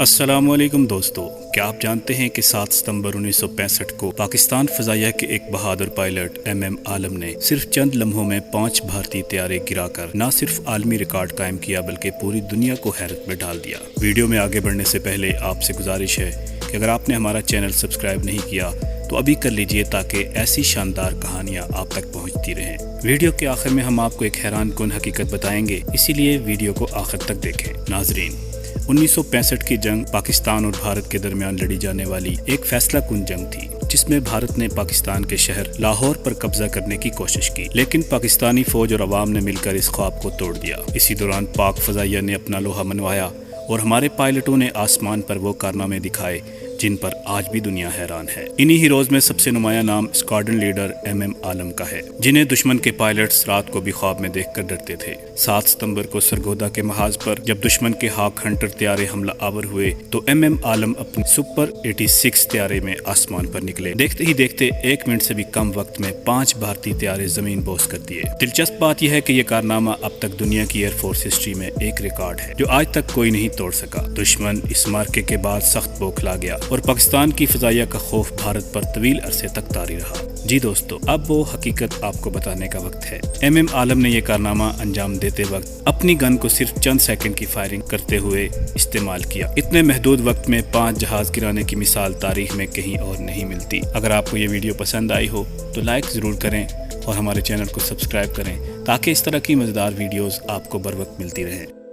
السلام علیکم دوستو، کیا آپ جانتے ہیں کہ 7 ستمبر 1965 کو پاکستان فضائیہ کے ایک بہادر پائلٹ ایم عالم نے صرف چند لمحوں میں 5 بھارتی طیارے گرا کر نہ صرف عالمی ریکارڈ قائم کیا بلکہ پوری دنیا کو حیرت میں ڈال دیا۔ ویڈیو میں آگے بڑھنے سے پہلے آپ سے گزارش ہے کہ اگر آپ نے ہمارا چینل سبسکرائب نہیں کیا تو ابھی کر لیجئے تاکہ ایسی شاندار کہانیاں آپ تک پہنچتی رہیں۔ ویڈیو کے آخر میں ہم آپ کو ایک حیران کن حقیقت بتائیں گے، اسی لیے ویڈیو کو آخر تک دیکھیں۔ ناظرین، 1965 کی جنگ پاکستان اور بھارت کے درمیان لڑی جانے والی ایک فیصلہ کن جنگ تھی، جس میں بھارت نے پاکستان کے شہر لاہور پر قبضہ کرنے کی کوشش کی، لیکن پاکستانی فوج اور عوام نے مل کر اس خواب کو توڑ دیا۔ اسی دوران پاک فضائیہ نے اپنا لوہا منوایا اور ہمارے پائلٹوں نے آسمان پر وہ کارنامے دکھائے جن پر آج بھی دنیا حیران ہے۔ انہی ہیروز میں سب سے نمایاں نام اسکواڈرن لیڈر ایم عالم کا ہے، جنہیں دشمن کے پائلٹس رات کو بھی خواب میں دیکھ کر ڈرتے تھے۔ 7 ستمبر کو سرگودا کے محاذ پر جب دشمن کے ہاک ہنٹر طیارے حملہ آور ہوئے تو ایم عالم اپنے سپر 86 طیارے میں آسمان پر نکلے۔ دیکھتے ہی دیکھتے 1 منٹ سے بھی کم وقت میں 5 بھارتی طیارے زمین بوس کر دیے۔ دلچسپ بات یہ ہے کہ یہ کارنامہ اب تک دنیا کی ایئر فورس ہسٹری میں ایک ریکارڈ ہے جو آج تک کوئی نہیں توڑ سکا۔ دشمن اس مارکے کے بعد سخت بوکھلا گیا اور پاکستان کی فضائیہ کا خوف بھارت پر طویل عرصے تک طاری رہا۔ جی دوستو، اب وہ حقیقت آپ کو بتانے کا وقت ہے۔ ایم عالم نے یہ کارنامہ انجام دیتے وقت اپنی گن کو صرف چند سیکنڈ کی فائرنگ کرتے ہوئے استعمال کیا۔ اتنے محدود وقت میں 5 جہاز گرانے کی مثال تاریخ میں کہیں اور نہیں ملتی۔ اگر آپ کو یہ ویڈیو پسند آئی ہو تو لائک ضرور کریں اور ہمارے چینل کو سبسکرائب کریں تاکہ اس طرح کی مزیدار ویڈیوز آپ کو بر وقت ملتی رہیں۔